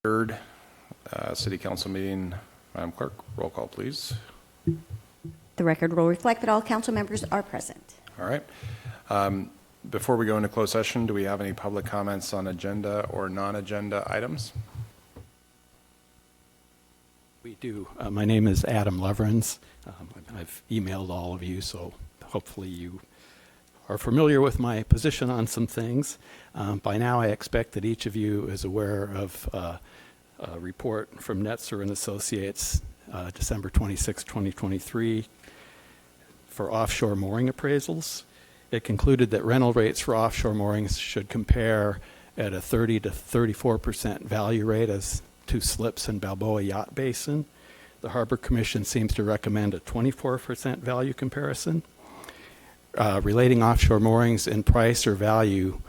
Third City Council meeting. Madam Clerk, roll call, please. The record will reflect that all council members are present. All right. Before we go into closed session, do we have any public comments on agenda or non-agenda items? We do. My name is Adam Leverins. I've emailed all of you, so hopefully you are familiar with my position on some things. By now, I expect that each of you is aware of a report from Netzer and Associates, December 26, 2023, for offshore mooring appraisals. It concluded that rental rates for offshore moorings should compare at a 30 to 34% value rate as to slips in Balboa Yacht Basin. The Harbor Commission seems to recommend a 24% value comparison. Relating offshore moorings in price or value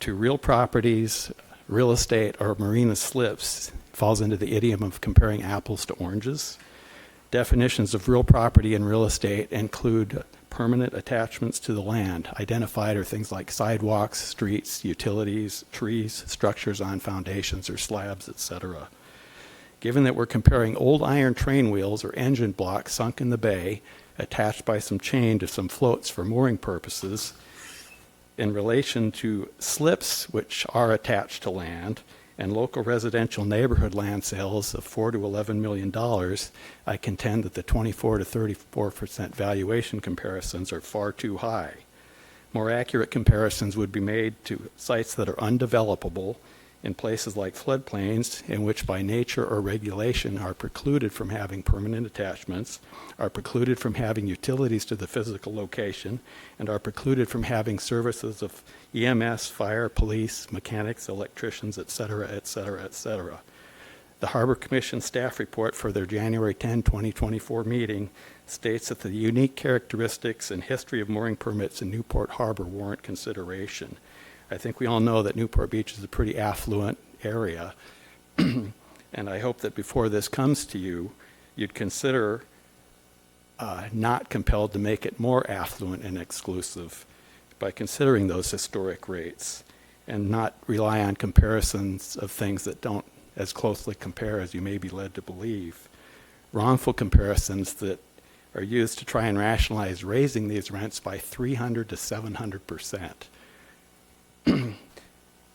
to real properties, real estate, or marina slips falls into the idiom of comparing apples to oranges. Definitions of real property and real estate include permanent attachments to the land. Identified are things like sidewalks, streets, utilities, trees, structures on foundations or slabs, etc. Given that we're comparing old iron train wheels or engine blocks sunk in the bay, attached by some chain to some floats for mooring purposes, in relation to slips which are attached to land, and local residential neighborhood land sales of $4 to $11 million, I contend that the 24 to 34% valuation comparisons are far too high. More accurate comparisons would be made to sites that are undevelopable in places like floodplains, in which by nature or regulation are precluded from having permanent attachments, are precluded from having utilities to the physical location, and are precluded from having services of EMS, fire, police, mechanics, electricians, etc., etc., etc. The Harbor Commission staff report for their January 10, 2024 meeting states that the unique characteristics and history of mooring permits in Newport Harbor warrant consideration. I think we all know that Newport Beach is a pretty affluent area, and I hope that before this comes to you, you'd consider not compelled to make it more affluent and exclusive by considering those historic rates and not rely on comparisons of things that don't as closely compare as you may be led to believe. Wrongful comparisons that are used to try and rationalize raising these rents by 300 to 700%.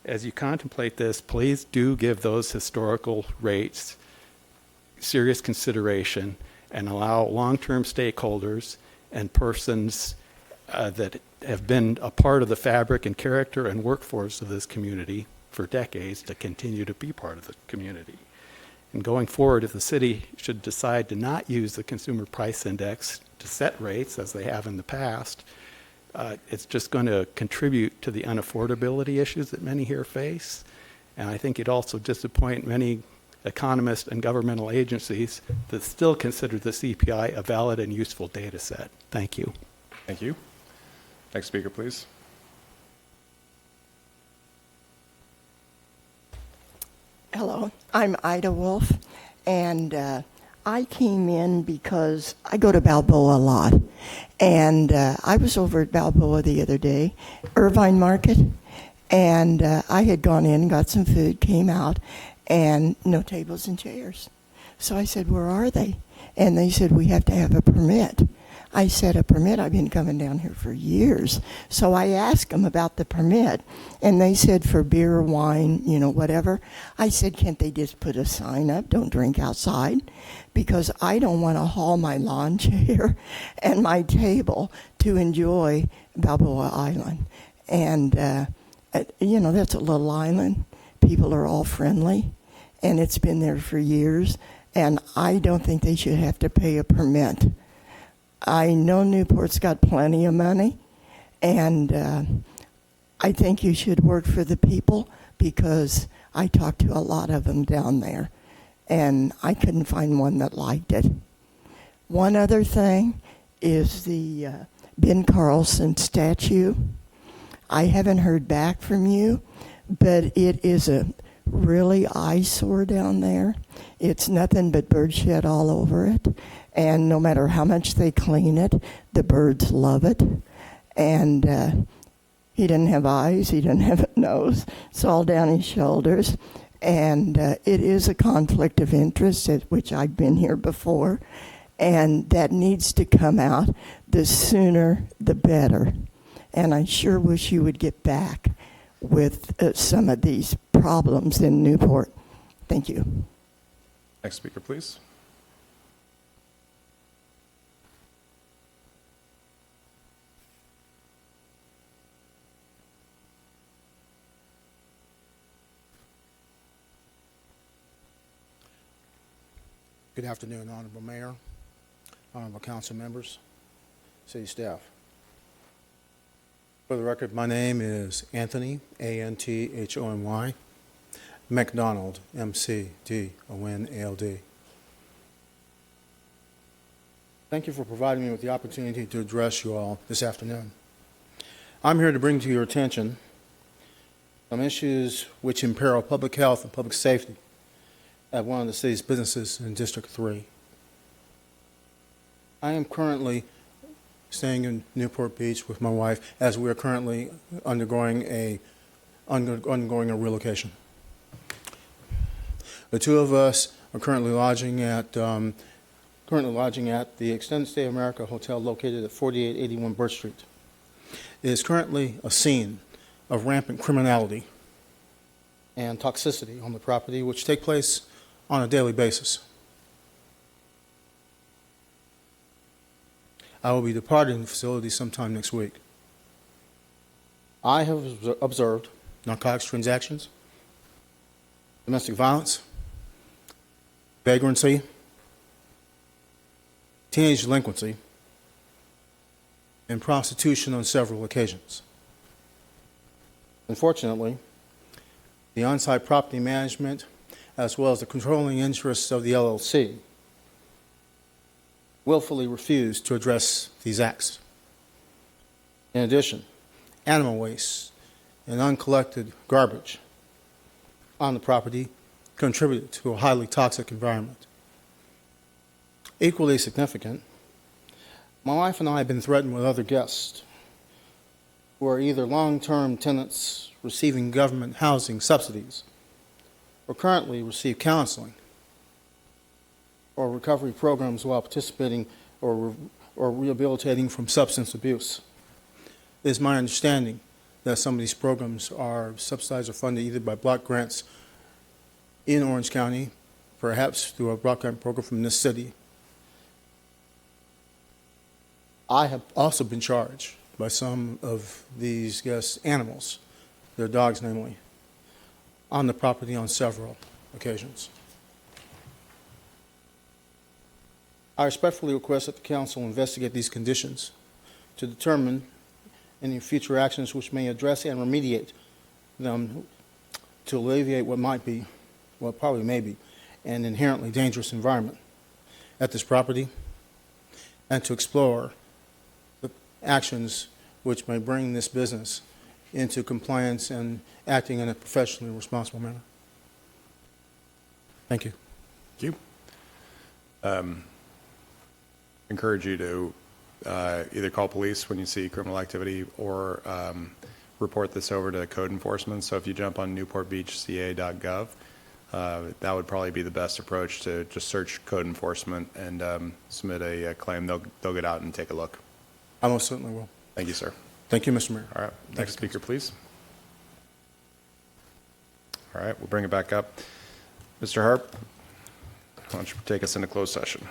As you contemplate this, please do give those historical rates serious consideration and allow long-term stakeholders and persons that have been a part of the fabric and character and workforce of this community for decades to continue to be part of the community. And going forward, if the city should decide to not use the Consumer Price Index to set rates as they have in the past, it's just going to contribute to the unaffordability issues that many here face. And I think it'd also disappoint many economists and governmental agencies that still consider the CPI a valid and useful data set. Thank you. Thank you. Next speaker, please. Hello, I'm Ida Wolf, and I came in because I go to Balboa a lot, and I was over at Balboa the other day, Irvine Market, and I had gone in, got some food, came out, and no tables and chairs. So I said, where are they? And they said, we have to have a permit. I said, a permit? I've been coming down here for years. So I asked them about the permit, and they said for beer, wine, whatever. I said, can't they just put a sign up, don't drink outside? Because I don't want to haul my lawn chair and my table to enjoy Balboa Island. And, that's a little island. People are all friendly, and it's been there for years. And I don't think they should have to pay a permit. I know Newport's got plenty of money, and I think you should work for the people, because I talked to a lot of them down there, and I couldn't find one that liked it. One other thing is the Ben Carlson statue. I haven't heard back from you, but it is a really eyesore down there. It's nothing but bird shit all over it. And no matter how much they clean it, the birds love it. And he didn't have eyes, he didn't have a nose. It's all down his shoulders. And it is a conflict of interest, at which I've been here before, and that needs to come out. The sooner, the better. And I sure wish you would get back with some of these problems in Newport. Thank you. Next speaker, please. Good afternoon, Honorable Mayor, Honorable Council members, City staff. For the record, my name is Anthony, A-N-T-H-O-N-Y, McDonald, M-C-D-O-N-A-L-D. Thank you for providing me with the opportunity to address you all this afternoon. I'm here to bring to your attention some issues which imperil public health and public safety at one of the city's businesses in District 3. I am currently staying in Newport Beach with my wife as we are currently undergoing a relocation. The two of us are currently lodging at the Extended Stay America Hotel located at 4881 Birch Street. It is currently a scene of rampant criminality and toxicity on the property, which take place on a daily basis. I will be departing the facility sometime next week. I have observed narcotics transactions, domestic violence, vagrancy, teenage delinquency, and prostitution on several occasions. Unfortunately, the on-site property management, as well as the controlling interests of the LLC, willfully refused to address these acts. In addition, animal waste and uncollected garbage on the property contributed to a highly toxic environment. Equally significant, my wife and I have been threatened with other guests who are either long-term tenants receiving government housing subsidies or currently receive counseling or recovery programs while participating or rehabilitating from substance abuse. It is my understanding that some of these programs are subsidized or funded either by block grants in Orange County, perhaps through a block grant program from this city. I have also been charged by some of these guests' animals, their dogs namely, on the property on several occasions. I respectfully request that the council investigate these conditions to determine any future actions which may address and remediate them to alleviate what might be, well, probably may be, an inherently dangerous environment at this property, and to explore the actions which may bring this business into compliance and acting in a professionally responsible manner. Thank you. Thank you. Encourage you to either call police when you see criminal activity or report this over to code enforcement. So if you jump on newportbeachca.gov, that would probably be the best approach, to just search code enforcement and submit a claim. They'll get out and take a look. I most certainly will. Thank you, sir. Thank you, Mr. Mayor. All right, next speaker, please. All right, we'll bring it back up. Mr. Harp, why don't you take us into closed session?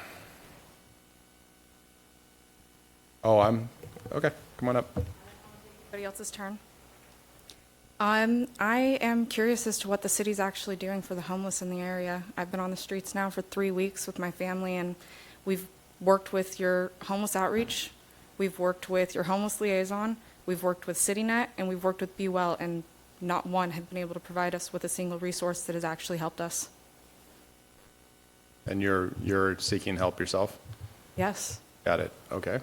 Oh, okay, come on up. Anybody else's turn? I am curious as to what the city's actually doing for the homeless in the area. I've been on the streets now for 3 weeks with my family, and we've worked with your homeless outreach, we've worked with your homeless liaison, we've worked with CityNet, and we've worked with Be Well, and not one have been able to provide us with a single resource that has actually helped us. And you're seeking help yourself? Yes. Got it, okay.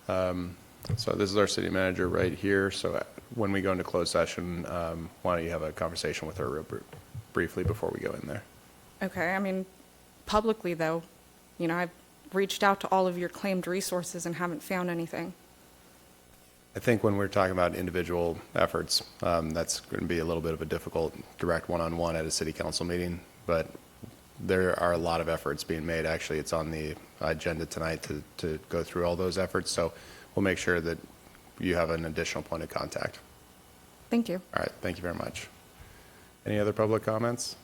So this is our city manager right here. So when we go into closed session, why don't you have a conversation with her real briefly before we go in there? Okay, I mean, publicly though, I've reached out to all of your claimed resources and haven't found anything. I think when we're talking about individual efforts, that's going to be a little bit of a difficult direct one-on-one at a city council meeting, but there are a lot of efforts being made. Actually, it's on the agenda tonight to go through all those efforts, so we'll make sure that you have an additional point of contact. Thank you. All right, thank you very much. Any other public comments?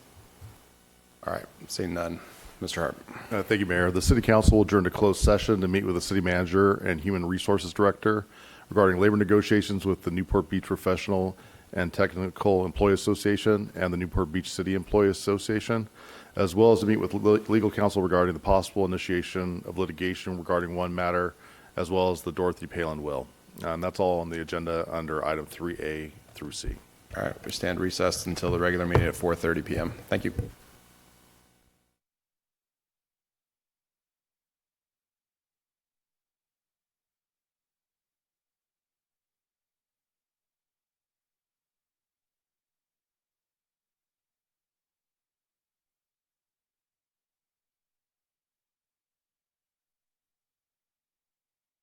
All right, seeing none. Mr. Hart. Thank you, Mayor. The City Council will adjourn to closed session to meet with the City Manager and Human Resources Director regarding labor negotiations with the Newport Beach Professional and Technical Employee Association and the Newport Beach City Employee Association, as well as to meet with legal counsel regarding the possible initiation of litigation regarding one matter, as well as the Dorothy Palin will. And that's all on the agenda under item 3A through C. All right, we stand recessed until the regular meeting at 4:30 p.m. Thank you.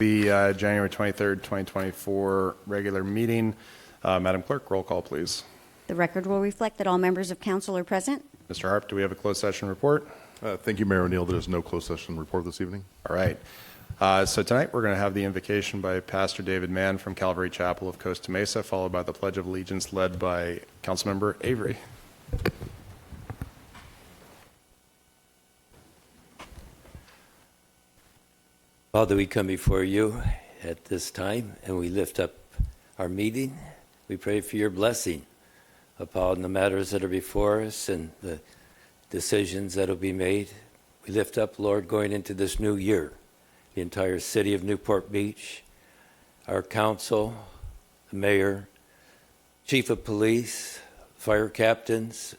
The January 23rd, 2024 regular meeting. Madam Clerk, roll call, please. The record will reflect that all members of council are present. Mr. Harp, do we have a closed session report? Thank you, Mayor O'Neill. There is no closed session report this evening. All right. So tonight we're going to have the invocation by Pastor David Mann from Calvary Chapel of Costa Mesa, followed by the Pledge of Allegiance led by Councilmember Avery. Father, we come before you at this time and we lift up our meeting. We pray for your blessing upon the matters that are before us and the decisions that will be made. We lift up, Lord, going into this new year, the entire city of Newport Beach, our council, the mayor, chief of police, fire captains,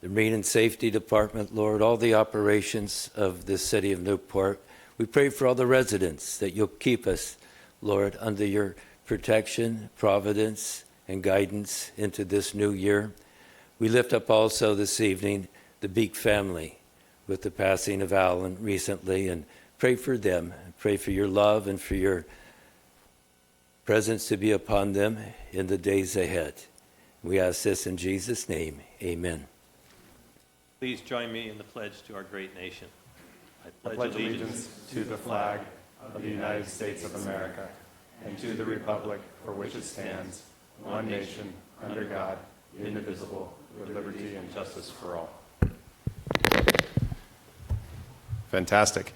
the Marine and Safety Department, Lord, all the operations of the city of Newport. We pray for all the residents that you'll keep us, Lord, under your protection, providence, and guidance into this new year. We lift up also this evening the Beak family with the passing of Alan recently, and pray for them. Pray for your love and for your presence to be upon them in the days ahead. We ask this in Jesus' name. Amen. Please join me in the pledge to our great nation. I pledge allegiance to the flag of the United States of America and to the republic for which it stands, one nation, under God, indivisible, with liberty and justice for all. Fantastic.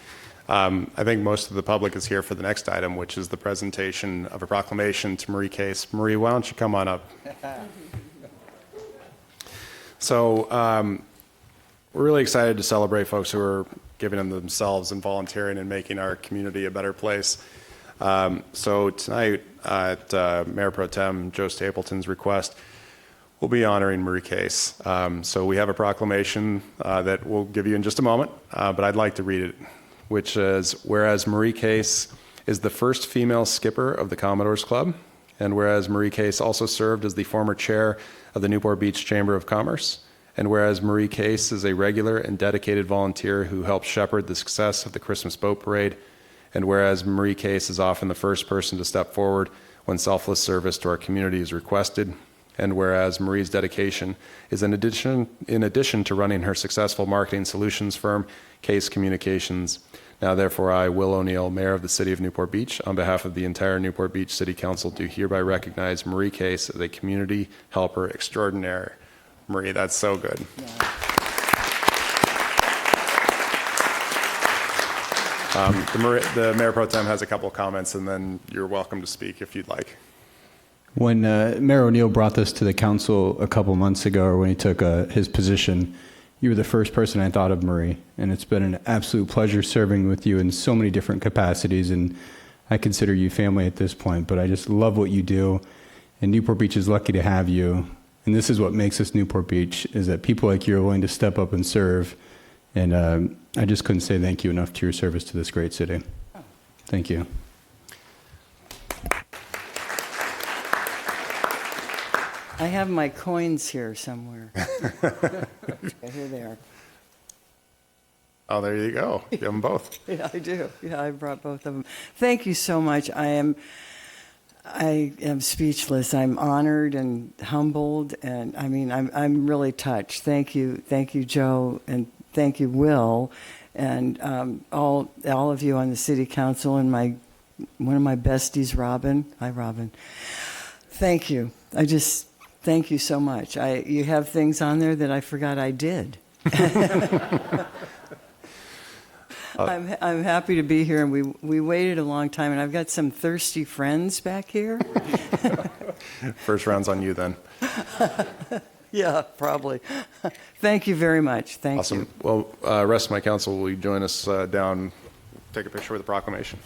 I think most of the public is here for the next item, which is the presentation of a proclamation to Marie Case. Marie, why don't you come on up? So we're really excited to celebrate folks who are giving of themselves and volunteering and making our community a better place. So tonight, at Mayor Pro Tem Joe Stapleton's request, we'll be honoring Marie Case. So we have a proclamation that we'll give you in just a moment, but I'd like to read it, which is, whereas Marie Case is the first female skipper of the Commodores Club, and whereas Marie Case also served as the former chair of the Newport Beach Chamber of Commerce, and whereas Marie Case is a regular and dedicated volunteer who helps shepherd the success of the Christmas Boat Parade, and whereas Marie Case is often the first person to step forward when selfless service to our community is requested, and whereas Marie's dedication is in addition to running her successful marketing solutions firm, Case Communications. Now, therefore, I, Will O'Neill, Mayor of the City of Newport Beach, on behalf of the entire Newport Beach City Council, do hereby recognize Marie Case as a community helper extraordinaire. Marie, that's so good. The Mayor Pro Tem has a couple of comments, and then you're welcome to speak if you'd like. When Mayor O'Neill brought this to the council a couple months ago, or when he took his position, you were the first person I thought of, Marie. And it's been an absolute pleasure serving with you in so many different capacities, and I consider you family at this point. But I just love what you do, and Newport Beach is lucky to have you. And this is what makes us Newport Beach, is that people like you are willing to step up and serve. And I just couldn't say thank you enough to your service to this great city. Thank you. I have my coins here somewhere. Okay, here they are. Oh, there you go. You have them both. Yeah, I do. Yeah, I brought both of them. Thank you so much. I am speechless. I'm honored and humbled, and I mean, I'm really touched. Thank you, Joe, and thank you, Will, and all of you on the city council, and one of my besties, Robin. Hi, Robin. Thank you. Thank you so much. You have things on there that I forgot I did. I'm happy to be here, and we waited a long time, and I've got some thirsty friends back here. First round's on you then. Yeah, probably. Thank you very much. Thank Awesome. you. Well, rest of my council, will you join us down, take a picture with the proclamation?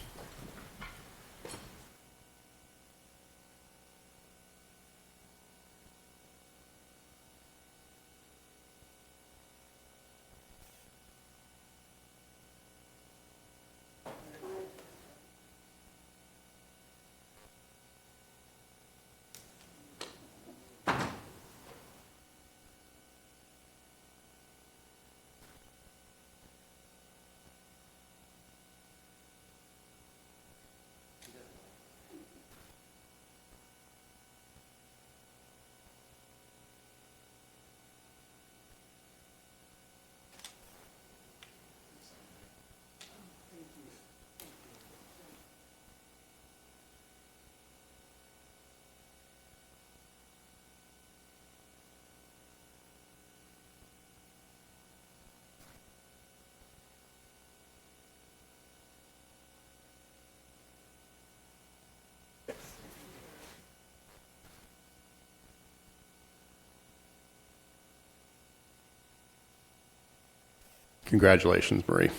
Congratulations, Marie.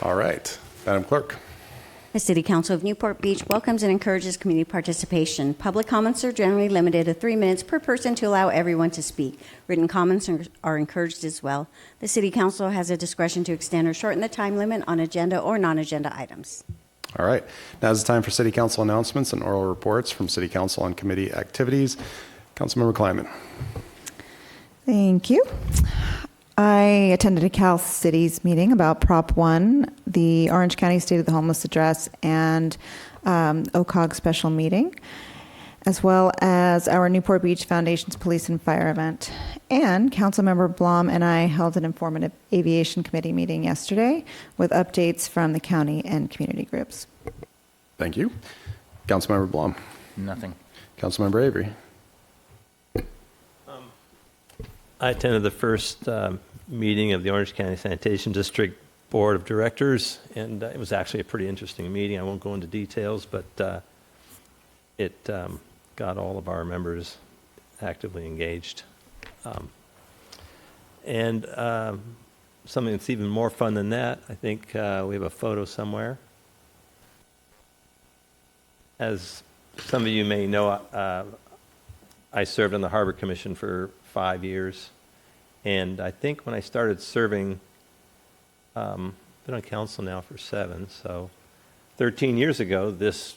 All right, Madam Clerk. The City Council of Newport Beach welcomes and encourages community participation. Public comments are generally limited to 3 minutes per person to allow everyone to speak. Written comments are encouraged as well. The City Council has a discretion to extend or shorten the time limit on agenda or non-agenda items. All right, now is the time for City Council announcements and oral reports from City Council on committee activities. Councilmember Kleiman. Thank you. I attended a Cal Cities meeting about Prop 1, the Orange County State of the Homeless Address, and OCOG special meeting, as well as our Newport Beach Foundation's Police and Fire event. And Councilmember Blom and I held an informative aviation committee meeting yesterday with updates from the county and community groups. Thank you. Councilmember Blom. Nothing. Councilmember Avery. I attended the first meeting of the Orange County Sanitation District Board of Directors, and it was actually a pretty interesting meeting. I won't go into details, but it got all of our members actively engaged. And something that's even more fun than that, I think we have a photo somewhere. As some of you may know, I served on the Harbor Commission for 5 years. And I think when I started serving, been on council now for 7, so 13 years ago, this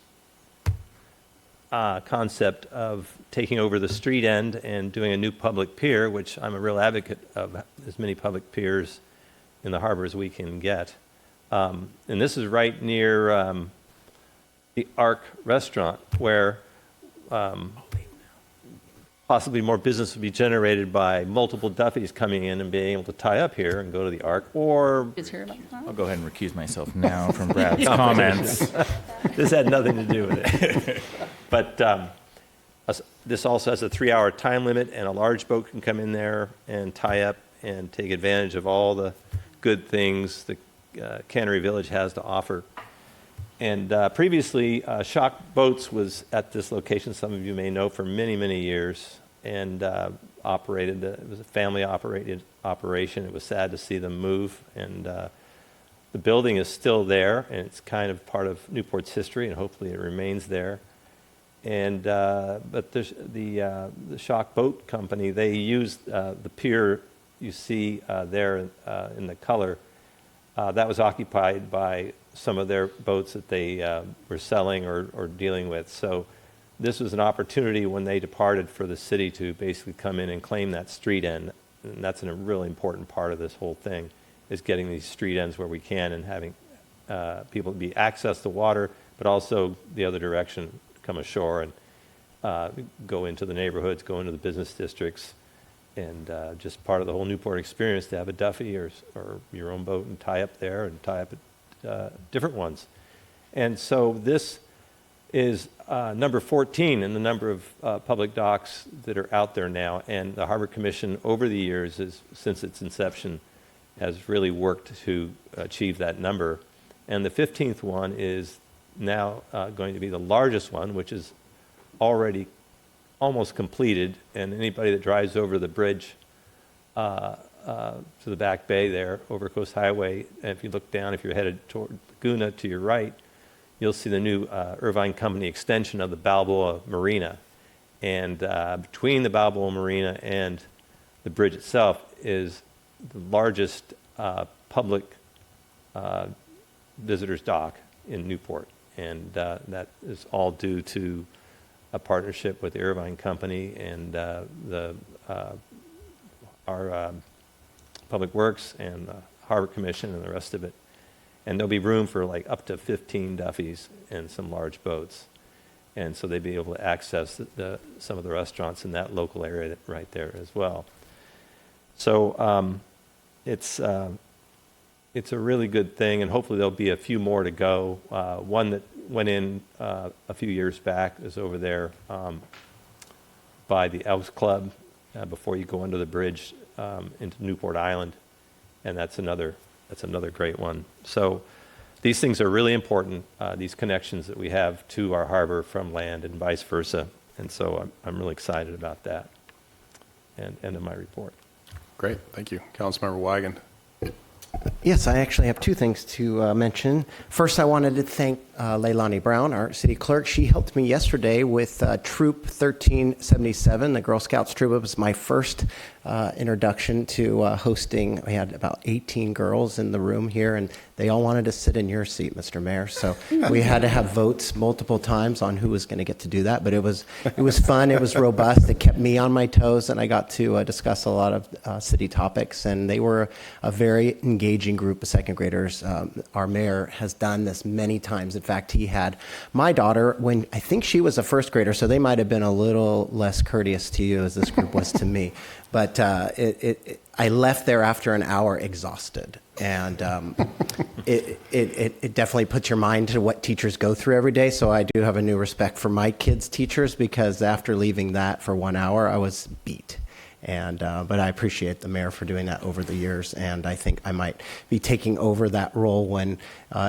concept of taking over the street end and doing a new public pier, which I'm a real advocate of as many public piers in the harbor as we can get. And this is right near the Ark restaurant, where possibly more business would be generated by multiple Duffys coming in and being able to tie up here and go to the Ark, or... I'll go ahead and recuse myself now from Brad's comments. This had nothing to do with it. But this also has a 3-hour time limit, and a large boat can come in there and tie up and take advantage of all the good things the Cannery Village has to offer. And previously, Shock Boats was at this location, some of you may know, for many, many years, and operated. It was a family-operated operation. It was sad to see them move, and the building is still there, and it's kind of part of Newport's history, and hopefully it remains there. And but the Shock Boat Company, they used the pier you see there in the color. That was occupied by some of their boats that they were selling or dealing with. So this was an opportunity when they departed for the city to basically come in and claim that street end. And that's a really important part of this whole thing. is getting these street ends where we can and having people be access to water, but also the other direction, come ashore and go into the neighborhoods, go into the business districts, and just part of the whole Newport experience to have a Duffy or your own boat and tie up there and tie up at different ones. And so this is number 14 in the number of public docks that are out there now. And the Harbor Commission over the years, since its inception, has really worked to achieve that number. And the 15th one is now going to be the largest one, which is already almost completed. And anybody that drives over the bridge to the back bay there, over Coast Highway, and if you look down, if you're headed toward Laguna to your right, you'll see the new Irvine Company extension of the Balboa Marina. And between the Balboa Marina and the bridge itself is the largest public visitors dock in Newport. And that is all due to a partnership with the Irvine Company and our Public Works and the Harbor Commission and the rest of it. And there'll be room for like up to 15 Duffys and some large boats. And so they'd be able to access some of the restaurants in that local area right there as well. So it's a really good thing, and hopefully there'll be a few more to go. One that went in a few years back is over there by the Elks Club before you go under the bridge into Newport Island, and that's another great one. So these things are really important, these connections that we have to our harbor from land and vice versa. And so I'm really excited about that. And end of my report. Great, thank you. Councilmember Wagon. Yes, I actually have two things to mention. First, I wanted to thank Leilani Brown, our city clerk. She helped me yesterday with Troop 1377, the Girl Scouts troop. It was my first introduction to hosting. We had about 18 girls in the room here, and they all wanted to sit in your seat, Mr. Mayor. So we had to have votes multiple times on who was going to get to do that. But it was fun. It was robust. It kept me on my toes, and I got to discuss a lot of city topics. And they were a very engaging group of second graders. Our mayor has done this many times. In fact, he had my daughter when I think she was a first grader, so they might have been a little less courteous to you as this group was to me. But I left there after an hour exhausted. And it definitely puts your mind to what teachers go through every day. So I do have a new respect for my kids' teachers, because after leaving that for 1 hour, I was beat. And but I appreciate the mayor for doing that over the years, and I think I might be taking over that role when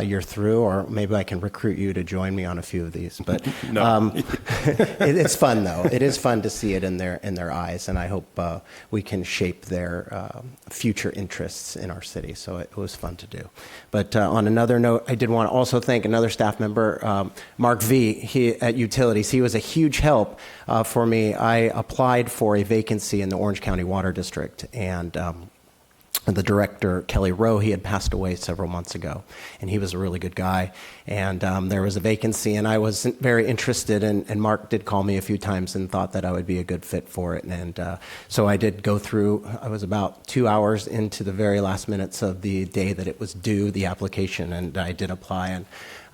you're through, or maybe I can recruit you to join me on a few of these. But No. It's fun though. It is fun to see it in their eyes, and I hope we can shape their future interests in our city. So it was fun to do. But on another note, I did want to also thank another staff member, Mark V. He at Utilities. He was a huge help for me. I applied for a vacancy in the Orange County Water District, and the director, Kelly Rowe, he had passed away several months ago, and he was a really good guy. And there was a vacancy, and I was very interested, and Mark did call me a few times and thought that I would be a good fit for it. And so I did go through. I was about 2 hours into the very last minutes of the day that it was due, the application, and I did apply. And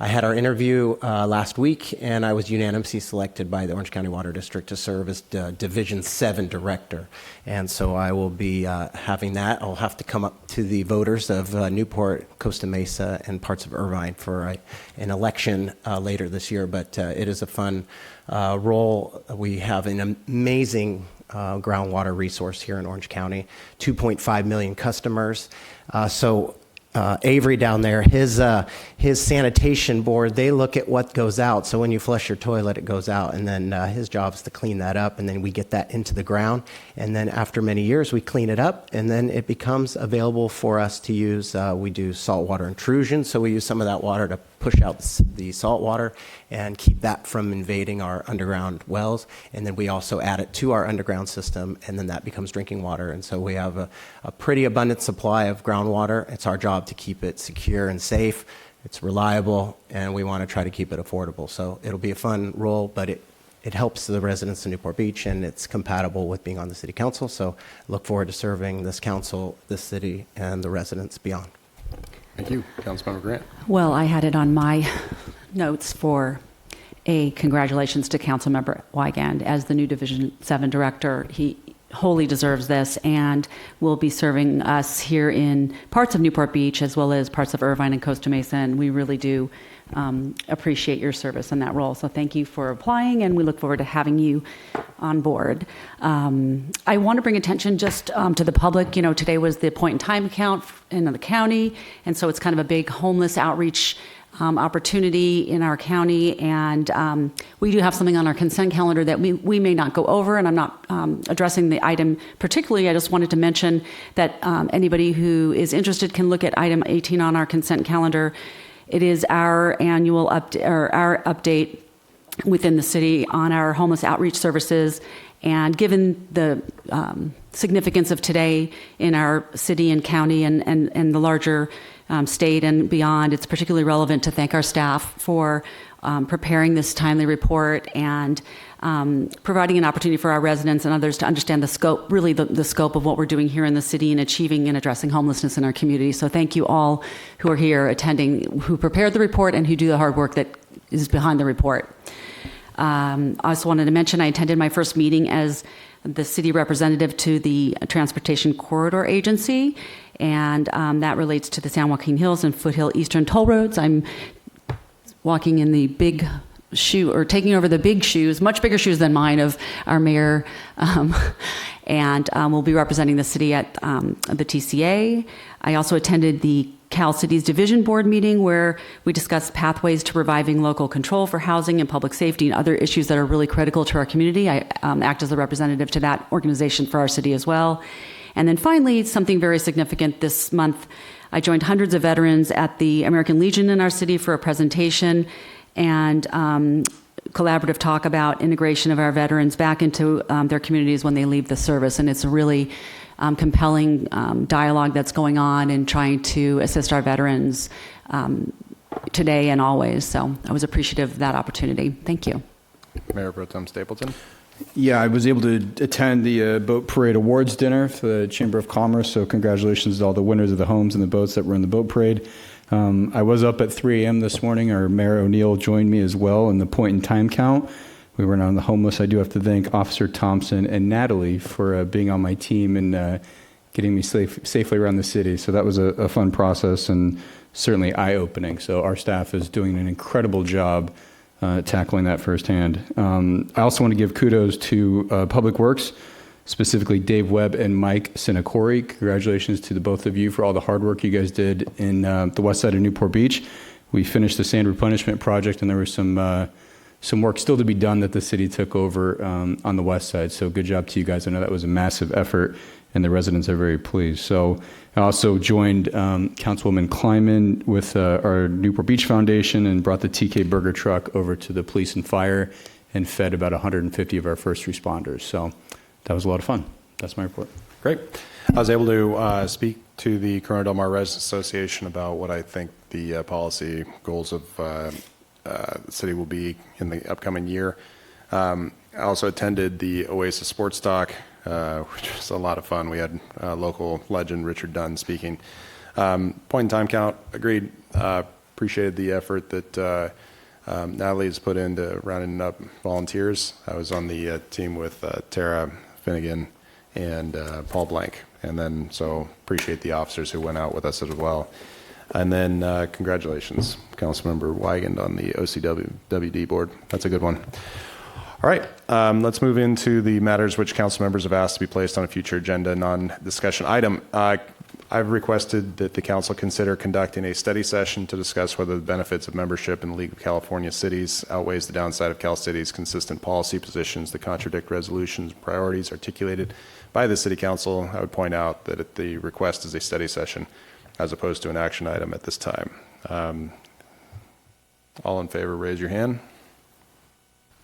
I had our interview last week, and I was unanimously selected by the Orange County Water District to serve as Division 7 Director. And so I will be having that. I'll have to come up to the voters of Newport, Costa Mesa, and parts of Irvine for an election later this year. But it is a fun role. We have an amazing groundwater resource here in Orange County, 2.5 million customers. Avery down there, his sanitation board, they look at what goes out. So when you flush your toilet, it goes out, and then his job is to clean that up, and then we get that into the ground. And then after many years, we clean it up, and then it becomes available for us to use. We do saltwater intrusion, so we use some of that water to push out the salt water and keep that from invading our underground wells. And then we also add it to our underground system, and then that becomes drinking water. And so we have a pretty abundant supply of groundwater. It's our job to keep it secure and safe. It's reliable, and we want to try to keep it affordable. So it'll be a fun role, but it helps the residents of Newport Beach, and it's compatible with being on the city council. So I look forward to serving this council, this city, and the residents beyond. Thank you. Councilmember Grant. Well, I had it on my notes for a congratulations to Councilmember Wigand as the new Division 7 Director. He wholly deserves this and will be serving us here in parts of Newport Beach as well as parts of Irvine and Costa Mesa, and we really do appreciate your service in that role. So thank you for applying, and we look forward to having you on board. I want to bring attention just to the public. You know, today was the point in time count in the county, and so it's kind of a big homeless outreach opportunity in our county, and we do have something on our consent calendar that we may not go over, and I'm not addressing the item particularly. I just wanted to mention that anybody who is interested can look at item 18 on our consent calendar. It is our annual our update within the city on our homeless outreach services, and given the significance of today in our city and county and the larger state and beyond, it's particularly relevant to thank our staff for preparing this timely report and providing an opportunity for our residents and others to understand the scope, really the scope of what we're doing here in the city and achieving and addressing homelessness in our community. So thank you all who are here attending, who prepared the report and who do the hard work that is behind the report. I also wanted to mention I attended my first meeting as the city representative to the Transportation Corridor Agency, and that relates to the San Joaquin Hills and Foothill Eastern toll roads. I'm walking in the big shoe, or taking over the big shoes, much bigger shoes than mine, of our mayor, and we'll be representing the city at the TCA. I also attended the Cal Cities Division Board meeting where we discussed pathways to reviving local control for housing and public safety and other issues that are really critical to our community. I act as a representative to that organization for our city as well. And then finally, something very significant this month, I joined hundreds of veterans at the American Legion in our city for a presentation and collaborative talk about integration of our veterans back into their communities when they leave the service. And it's a really compelling dialogue that's going on and trying to assist our veterans today and always. So I was appreciative of that opportunity. Thank you. Mayor Pro Tem Stapleton. Yeah, I was able to attend the Boat Parade Awards dinner for the Chamber of Commerce, so congratulations to all the winners of the homes and the boats that were in the boat parade. I was up at 3 a.m. this morning. Our Mayor O'Neill joined me as well in the point in time count. We were on the homeless. I do have to thank Officer Thompson and Natalie for being on my team and getting me safely around the city. So that was a fun process and certainly eye-opening. So our staff is doing an incredible job tackling that firsthand. I also want to give kudos to Public Works, specifically Dave Webb and Mike Sinacori. Congratulations to the both of you for all the hard work you guys did in the west side of Newport Beach. We finished the sand replenishment project, and there was some work still to be done that the city took over on the west side. So good job to you guys. I know that was a massive effort, and the residents are very pleased. So I also joined Councilwoman Kleiman with our Newport Beach Foundation and brought the TK Burger truck over to the police and fire and fed about 150 of our first responders. So that was a lot of fun. That's my report. Great. I was able to speak to the Corona Del Mar Residents Association about what I think the policy goals of the city will be in the upcoming year. I also attended the Oasis Sports Talk, which was a lot of fun. We had local legend Richard Dunn speaking. Point in time count, agreed. Appreciated the effort that Natalie has put into rounding up volunteers. I was on the team with Tara Finnegan and Paul Blank. And then, so appreciate the officers who went out with us as well. And then congratulations, Councilmember Wigand, on the OCWD board. That's a good one. All right, let's move into the matters which council members have asked to be placed on a future agenda non-discussion item. I've requested that the council consider conducting a study session to discuss whether the benefits of membership in the League of California Cities outweighs the downside of Cal City's consistent policy positions that contradict resolutions and priorities articulated by the City Council. I would point out that the request is a study session as opposed to an action item at this time. All in favor, raise your hand.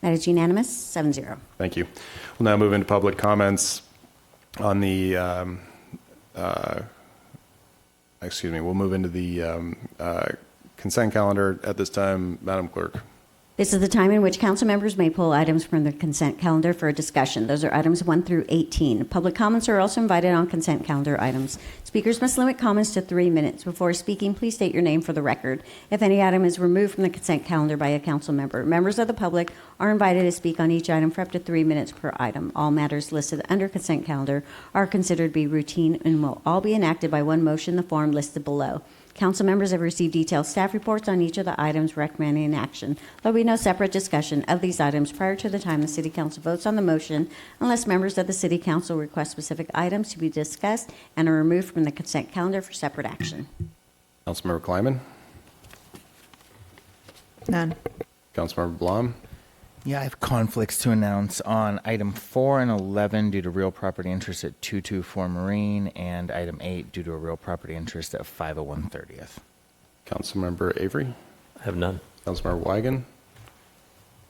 That is unanimous, 7-0. Thank you. We'll now move into public comments on the, we'll move into the consent calendar at this time. Madam Clerk. This is the time in which council members may pull items from the consent calendar for a discussion. Those are items 1 through 18. Public comments are also invited on consent calendar items. Speakers must limit comments to 3 minutes. Before speaking, please state your name for the record. If any item is removed from the consent calendar by a council member, members of the public are invited to speak on each item for up to 3 minutes per item. All matters listed under consent calendar are considered to be routine and will all be enacted by one motion in the form listed below. Council members have received detailed staff reports on each of the items recommending action. There will be no separate discussion of these items prior to the time the City Council votes on the motion unless members of the City Council request specific items to be discussed and are removed from the consent calendar for separate action. Councilmember Kleiman. None. Councilmember Blum. Yeah, I have conflicts to announce on item 4 and 11 due to real property interest at 224 Marine, and item 8 due to a real property interest at 501 30th. Councilmember Avery. I have none. Councilmember Weigand.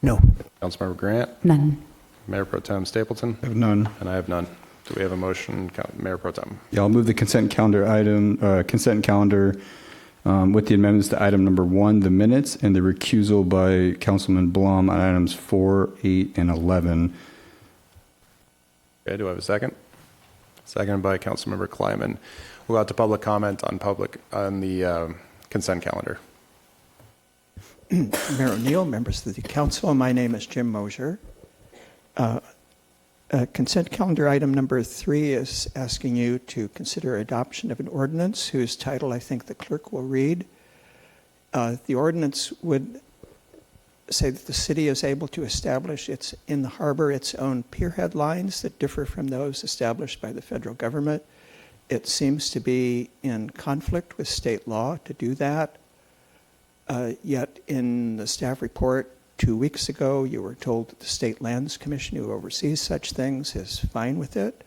No. Councilmember Grant. None. Mayor Pro Tem Stapleton. I have none. And I have none. Do we have a motion, Mayor Pro Tem? Yeah, I'll move the consent calendar with the amendments to item number 1, the minutes, and the recusal by Councilman Blum on items 4, 8, and 11. Okay, do I have a second? Seconded by Councilmember Kleiman. We'll go out to public comment on the consent calendar. Mayor O'Neill, members of the council, my name is Jim Mosier. Consent calendar item number 3 is asking you to consider adoption of an ordinance whose title I think the clerk will read. The ordinance would say that the city is able to establish in the harbor its own pierhead lines that differ from those established by the federal government. It seems to be in conflict with state law to do that. Yet in the staff report 2 weeks ago, you were told that the State Lands Commission, who oversees such things, is fine with it.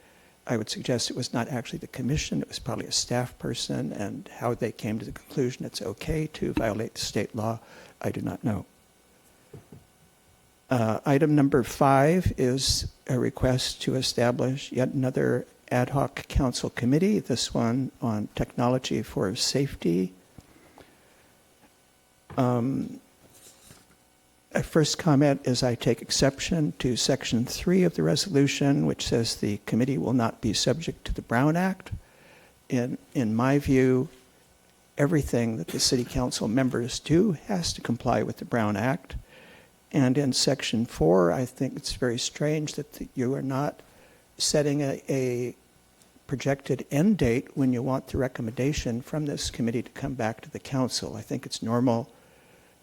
I would suggest it was not actually the commission, it was probably a staff person, and how they came to the conclusion it's okay to violate state law, I do not know. Item number 5 is a request to establish yet another ad hoc council committee, this one on technology for safety. My first comment is I take exception to Section 3 of the resolution, which says the committee will not be subject to the Brown Act. In my view, everything that the City Council members do has to comply with the Brown Act. And in Section 4, I think it's very strange that you are not setting a projected end date when you want the recommendation from this committee to come back to the council. I think it's normal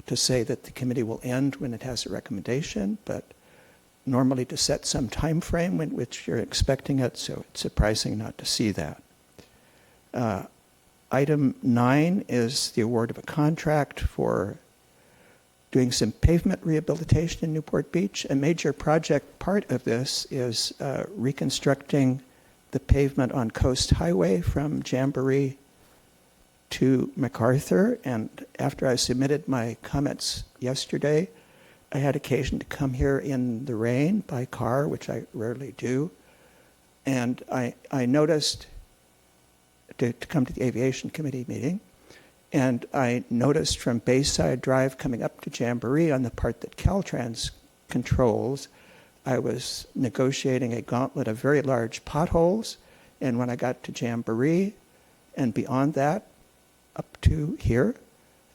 to say that the committee will end when it has a recommendation, but normally to set some time frame in which you're expecting it, so it's surprising not to see that. Item 9 is the award of a contract for doing some pavement rehabilitation in Newport Beach. A major project part of this is reconstructing the pavement on Coast Highway from Jamboree to MacArthur, and after I submitted my comments yesterday, I had occasion to come here in the rain by car, which I rarely do, and I noticed to come to the Aviation Committee meeting, and I noticed from Bayside Drive coming up to Jamboree on the part that Caltrans controls, I was negotiating a gauntlet of very large potholes, and when I got to Jamboree and beyond that, up to here,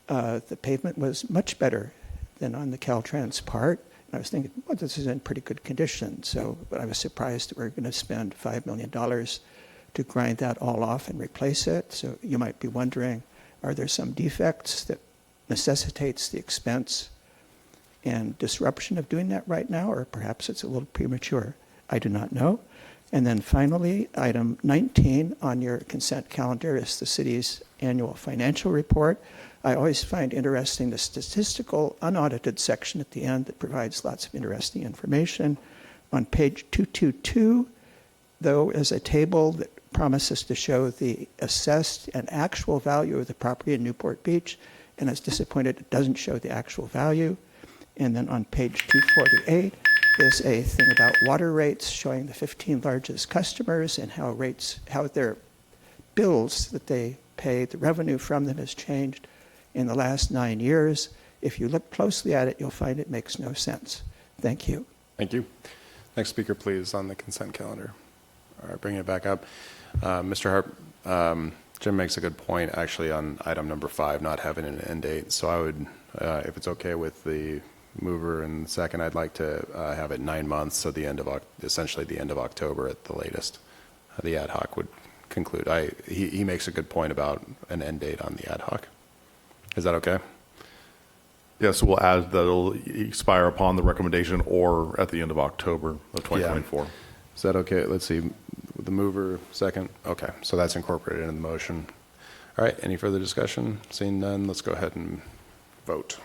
the pavement was much better than on the Caltrans part. And I was thinking, well, this is in pretty good condition. So, but I was surprised that we're going to spend $5 million to grind that all off and replace it. So you might be wondering, are there some defects that necessitates the expense and disruption of doing that right now? Or perhaps it's a little premature. I do not know. And then finally, item 19 on your consent calendar is the city's annual financial report. I always find interesting the statistical unaudited section at the end that provides lots of interesting information. On page 222, though, is a table that promises to show the assessed and actual value of the property in Newport Beach, and it's disappointed it doesn't show the actual value. And then on page 248, is a thing about water rates showing the 15 largest customers and how their bills that they pay, the revenue from them has changed in the last 9 years. If you look closely at it, you'll find it makes no sense. Thank you. Thank you. Next speaker, please, on the consent calendar. All right, bringing it back up. Mr. Harp, Jim makes a good point, actually, on item number 5, not having an end date. So I would, if it's okay with the mover and second, I'd like to have it 9 months, so essentially the end of October at the latest. The ad hoc would conclude. He makes a good point about an end date on the ad hoc. Is that okay? Yeah, so we'll add that it'll expire upon the recommendation or at the end of October of 2024. Yeah. Is that okay? Let's see. The mover, second. Okay, so that's incorporated in the motion. All right, any further discussion? Seeing none, let's go ahead and vote.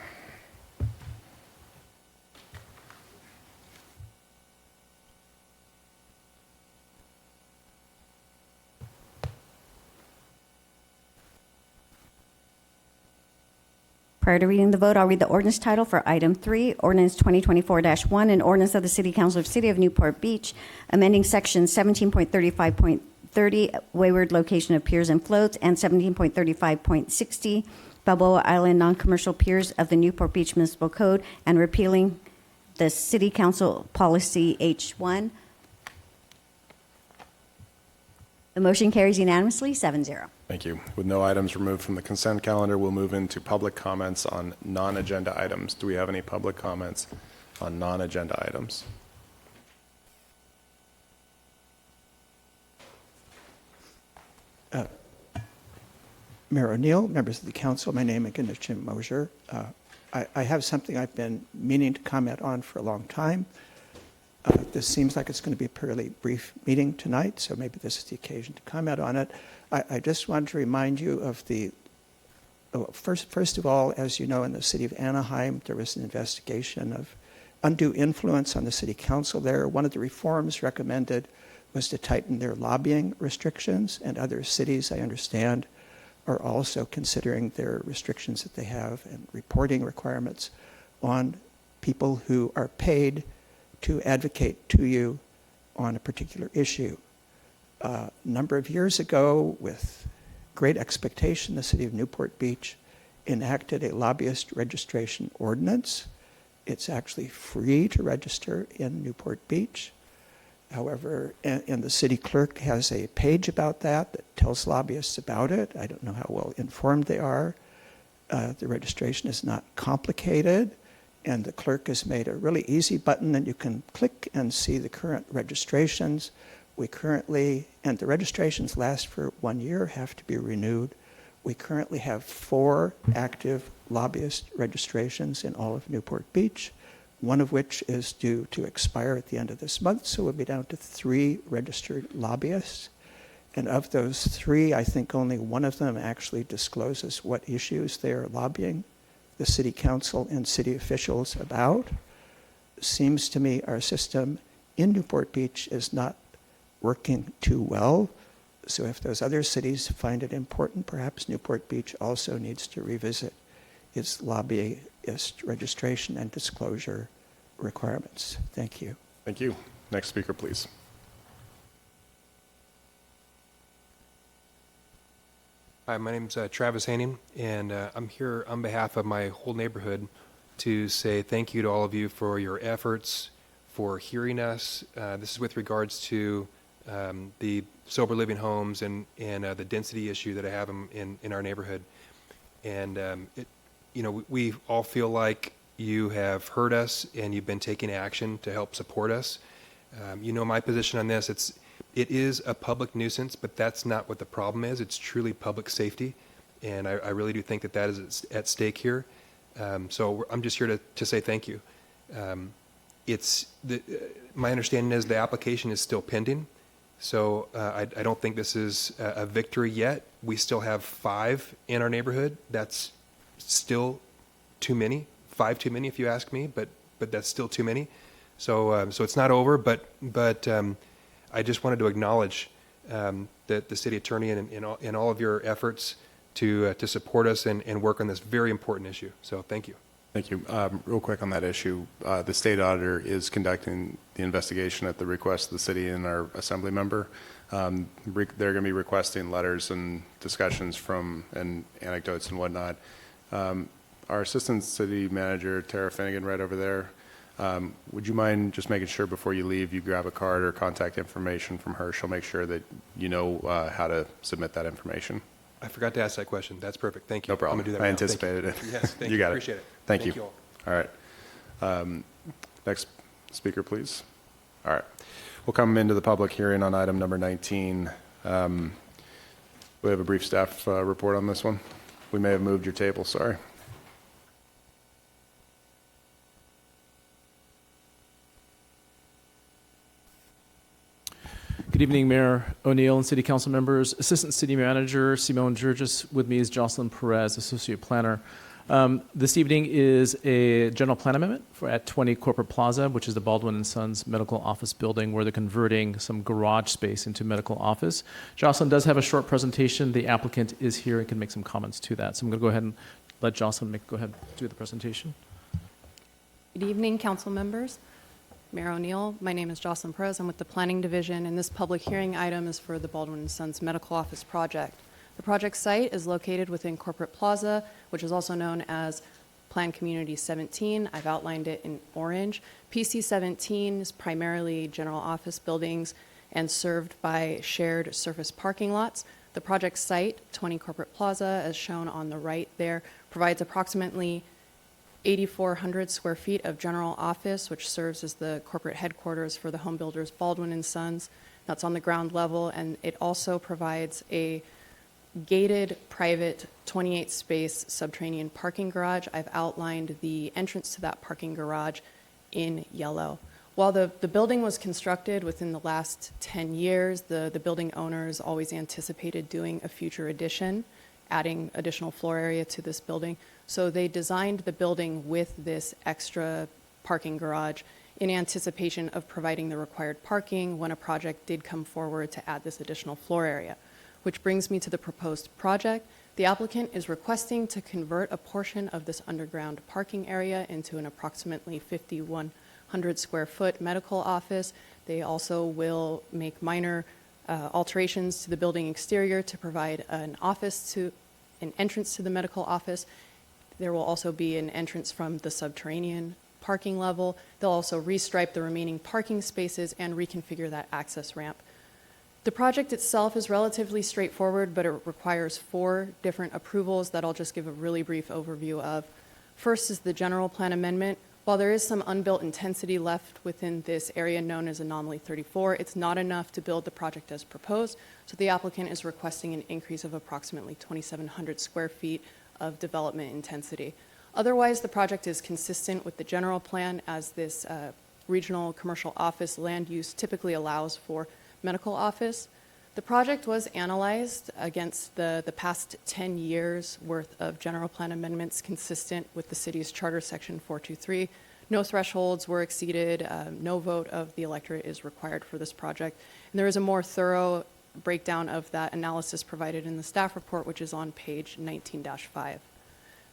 Prior to reading the vote, I'll read the ordinance title for item 3, ordinance 2024-1, an ordinance of the City Council of the City of Newport Beach, amending section 17.35.30, wayward location of piers and floats, and 17.35.60, Balboa Island non-commercial piers of the Newport Beach Municipal Code, and repealing the City Council Policy H1. The motion carries unanimously, 7-0. Thank you. With no items removed from the consent calendar, we'll move into public comments on non-agenda items. Do we have any public comments on non-agenda items? Mayor O'Neill, members of the council, my name again is Jim Mosier. I have something I've been meaning to comment on for a long time. This seems like it's going to be a fairly brief meeting tonight, so maybe this is the occasion to comment on it. I just wanted to remind you of first of all, as you know, in the city of Anaheim, there was an investigation of undue influence on the city council there. One of the reforms recommended was to tighten their lobbying restrictions, and other cities, I understand, are also considering their restrictions that they have and reporting requirements on people who are paid to advocate to you on a particular issue. A number of years ago, with great expectation, the city of Newport Beach enacted a lobbyist registration ordinance. It's actually free to register in Newport Beach. However, and the city clerk has a page about that tells lobbyists about it. I don't know how well informed they are. The registration is not complicated, and the clerk has made a really easy button that you can click and see the current registrations. And the registrations last for 1 year, have to be renewed. We currently have 4 active lobbyist registrations in all of Newport Beach, one of which is due to expire at the end of this month, so we'll be down to 3 registered lobbyists. And of those 3, I think only one of them actually discloses what issues they are lobbying the city council and city officials about. It seems to me our system in Newport Beach is not working too well. So if those other cities find it important, perhaps Newport Beach also needs to revisit its lobbyist registration and disclosure requirements. Thank you. Thank you. Next speaker, please. Hi, my name's Travis Hanning, and I'm here on behalf of my whole neighborhood to say thank you to all of you for your efforts, for hearing us. This is with regards to the sober living homes and the density issue that I have in our neighborhood. And we all feel like you have heard us and you've been taking action to help support us. My position on this, it is a public nuisance, but that's not what the problem is. It's truly public safety, and I really do think that is at stake here. So I'm just here to say thank you. My understanding is the application is still pending, so I don't think this is a victory yet. We still have 5 in our neighborhood. That's still too many, 5 too many if you ask me, but that's still too many. So it's not over, but I just wanted to acknowledge that the city attorney and all of your efforts to support us and work on this very important issue. So thank you. Thank you. Real quick on that issue, the state auditor is conducting the investigation at the request of the city and our assembly member. They're going to be requesting letters and discussions and anecdotes and whatnot. Our Assistant City Manager, Tara Finnegan, right over there. Would you mind just making sure before you leave, you grab a card or contact information from her? She'll make sure that you know how to submit that information. I forgot to ask that question. That's perfect. Thank you. No problem. I'm gonna do that I right now. Thank anticipated you. it. Yes, thank You you. got it. Appreciate it. Thank you. all. All right. Next speaker, please. All right. We'll come into the public hearing on item number 19. We have a brief staff report on this one. We may have moved your table, sorry. Good evening, Mayor O'Neill and City Council members. Assistant City Manager Simone Georges. With me is Jocelyn Perez, Associate Planner. This evening is a general plan amendment at 20 Corporate Plaza, which is the Baldwin and Sons Medical Office Building, where they're converting some garage space into medical office. Jocelyn does have a short presentation. The applicant is here and can make some comments to that. So I'm going to go ahead and let Jocelyn go ahead and do the presentation. Good evening, council members. Mayor O'Neill, my name is Jocelyn Perez. I'm with the Planning Division, and this public hearing item is for the Baldwin and Sons Medical Office project. The project site is located within Corporate Plaza, which is also known as Plan Community 17. I've outlined it in orange. PC 17 is primarily general office buildings and served by shared surface parking lots. The project site, 20 Corporate Plaza, as shown on the right there, provides approximately 8,400 square feet of general office, which serves as the corporate headquarters for the home builders Baldwin and Sons. That's on the ground level, and it also provides a gated private 28-space subterranean parking garage. I've outlined the entrance to that parking garage in yellow. While the building was constructed within the last 10 years, the building owners always anticipated doing a future addition, adding additional floor area to this building. So they designed the building with this extra parking garage in anticipation of providing the required parking when a project did come forward to add this additional floor area. Which brings me to the proposed project. The applicant is requesting to convert a portion of this underground parking area into an approximately 5,100 square foot medical office. They also will make minor alterations to the building exterior to provide an entrance to the medical office. There will also be an entrance from the subterranean parking level. They'll also restripe the remaining parking spaces and reconfigure that access ramp. The project itself is relatively straightforward, but it requires 4 different approvals that I'll just give a really brief overview of. First is the general plan amendment. While there is some unbuilt intensity left within this area known as Anomaly 34, it's not enough to build the project as proposed, so the applicant is requesting an increase of approximately 2,700 square feet of development intensity. Otherwise, the project is consistent with the general plan, as this regional commercial office land use typically allows for medical office. The project was analyzed against the past 10 years worth of general plan amendments consistent with the city's charter section 423. No thresholds were exceeded. No vote of the electorate is required for this project. And there is a more thorough breakdown of that analysis provided in the staff report, which is on page 19-5.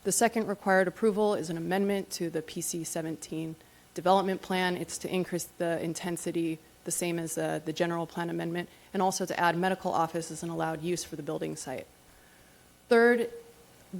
The second required approval is an amendment to the PC 17 development plan. It's to increase the intensity the same as the general plan amendment, and also to add medical office as an allowed use for the building site. The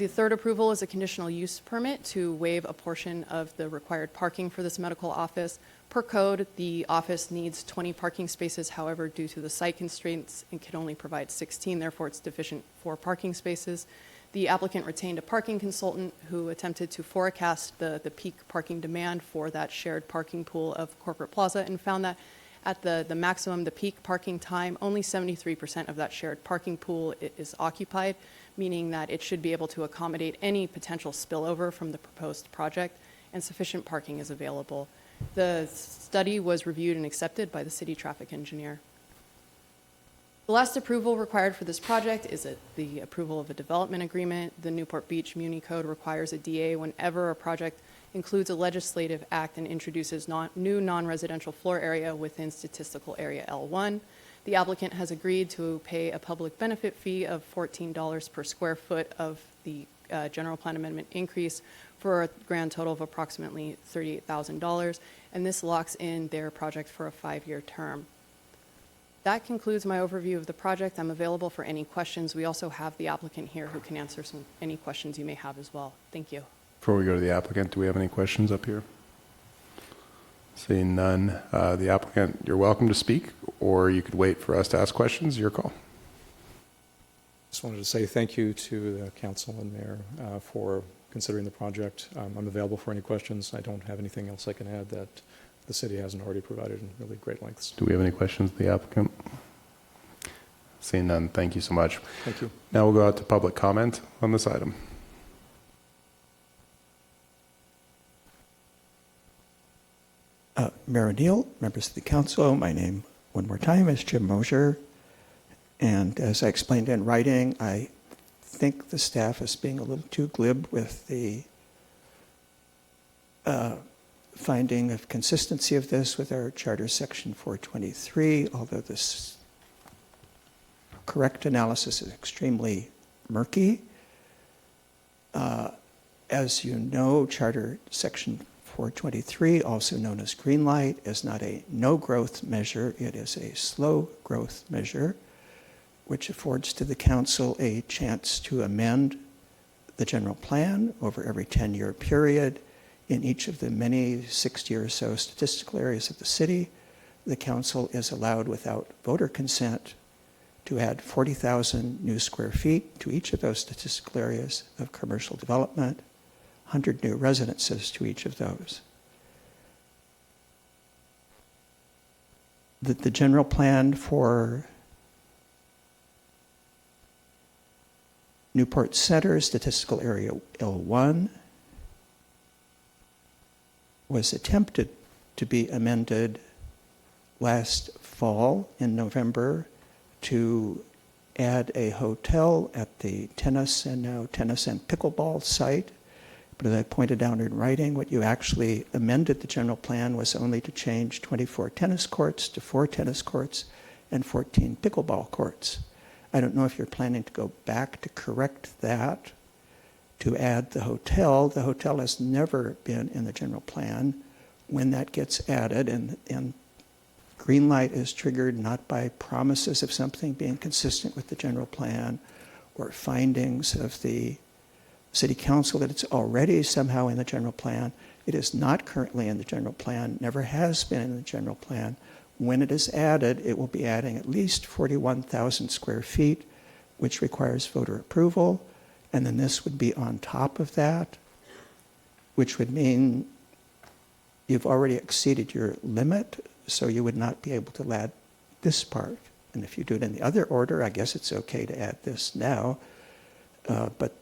third approval is a conditional use permit to waive a portion of the required parking for this medical office. Per code, the office needs 20 parking spaces. However, due to the site constraints, it can only provide 16. Therefore, it's deficient 4 parking spaces. The applicant retained a parking consultant who attempted to forecast the peak parking demand for that shared parking pool of Corporate Plaza and found that at the maximum, the peak parking time, only 73% of that shared parking pool is occupied, meaning that it should be able to accommodate any potential spillover from the proposed project, and sufficient parking is available. The study was reviewed and accepted by the city traffic engineer. The last approval required for this project is the approval of a development agreement. The Newport Beach Muni Code requires a DA whenever a project includes a legislative act and introduces new non-residential floor area within statistical area L1. The applicant has agreed to pay a public benefit fee of $14 per square foot of the general plan amendment increase for a grand total of approximately $38,000, and this locks in their project for a 5-year term. That concludes my overview of the project. I'm available for any questions. We also have the applicant here who can answer any questions you may have as well. Thank you. Before we go to the applicant, do we have any questions up here? Seeing none, the applicant, you're welcome to speak, or you could wait for us to ask questions. Your call. Just wanted to say thank you to the council and mayor for considering the project. I'm available for any questions. I don't have anything else I can add that the city hasn't already provided in really great lengths. Do we have any questions of the applicant? Seeing none, thank you so much. Thank you. Now we'll go out to public comment on this item. Mayor O'Neill, members of the council, my name one more time is Jim Mosier. And as I explained in writing, I think the staff is being a little too glib with the finding of consistency of this with our charter section 423, although this correct analysis is extremely murky. As you know, charter section 423, also known as green light, is not a no growth measure, it is a slow growth measure, which affords to the council a chance to amend the general plan over every 10-year period. In each of the many 60 or so statistical areas of the city, the council is allowed without voter consent to add 40,000 new square feet to each of those statistical areas of commercial development, 100 new residences to each of those. The general plan for Newport Center, statistical area L1, was attempted to be amended last fall in November to add a hotel at the tennis and now tennis and pickleball site. But as I pointed out in writing, what you actually amended the general plan was only to change 24 tennis courts to 4 tennis courts and 14 pickleball courts. I don't know if you're planning to go back to correct that, to add the hotel. The hotel has never been in the general plan. When that gets added, and green light is triggered not by promises of something being consistent with the general plan or findings of the city council that it's already somehow in the general plan. It is not currently in the general plan, never has been in the general plan. When it is added, it will be adding at least 41,000 square feet, which requires voter approval. And then this would be on top of that, which would mean you've already exceeded your limit, so you would not be able to add this part. And if you do it in the other order, I guess it's okay to add this now. But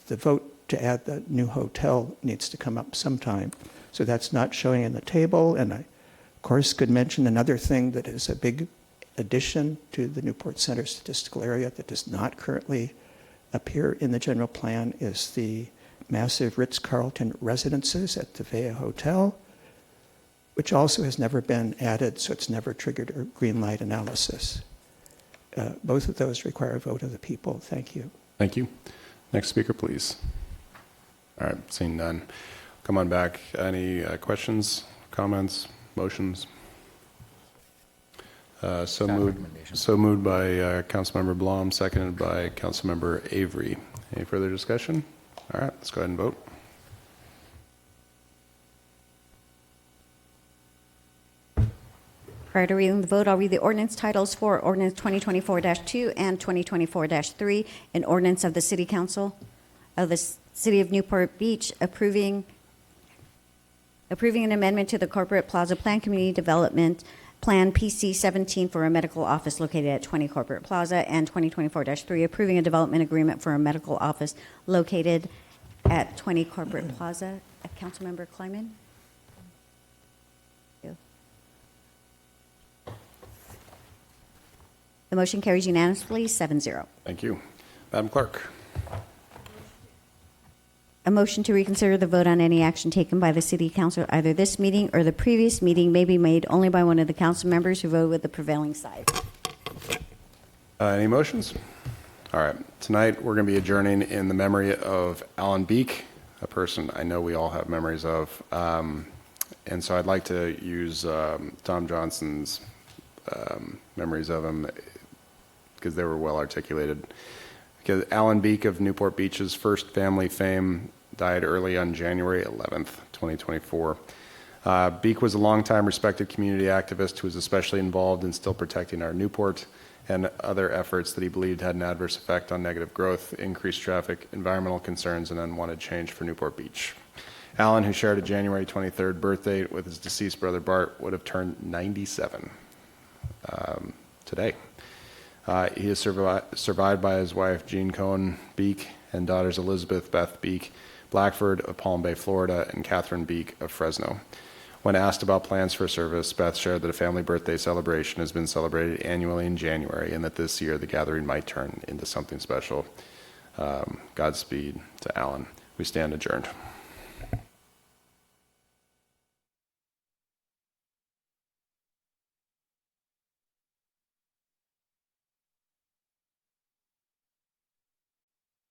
the vote to add the new hotel needs to come up sometime. So that's not showing in the table. And I, of course, could mention another thing that is a big addition to the Newport Center statistical area that does not currently appear in the general plan is the massive Ritz-Carlton residences at the Vea Hotel, which also has never been added, so it's never triggered a green light analysis. Both of those require a vote of the people. Thank you. Thank you. Next speaker, please. All right, seeing none. Come on back. Any questions, comments, motions? So moved by Councilmember Blom, seconded by Councilmember Avery. Any further discussion? All right, let's go ahead and vote. Prior to reading the vote, I'll read the ordinance titles for ordinance 2024-2 and 2024-3, an ordinance of the City Council of the City of Newport Beach approving an amendment to the Corporate Plaza Plan Community Development Plan PC 17 for a medical office located at 20 Corporate Plaza, and 2024-3 approving a development agreement for a medical office located at 20 Corporate Plaza. Councilmember Kleiman? The motion carries unanimously, 7-0. Thank you. Madam Clerk. A motion to reconsider the vote on any action taken by the City Council, either this meeting or the previous meeting, may be made only by one of the council members who voted with the prevailing side. Any motions? All right. Tonight, we're going to be adjourning in the memory of Alan Beek, a person I know we all have memories of. And so I'd like to use Tom Johnson's memories of him because they were well articulated. Because Alan Beek of Newport Beach's first family fame died early on January 11th, 2024. Beek was a longtime respected community activist who was especially involved in still protecting our Newport and other efforts that he believed had an adverse effect on negative growth, increased traffic, environmental concerns, and unwanted change for Newport Beach. Alan, who shared a January 23rd birthday with his deceased brother Bart, would have turned 97 today. He is survived by his wife Jean Cohen Beek and daughters Elizabeth Beth Beek Blackford of Palm Bay, Florida, and Catherine Beek of Fresno. When asked about plans for service, Beth shared that a family birthday celebration has been celebrated annually in January and that this year the gathering might turn into something special. Godspeed to Alan. We stand adjourned.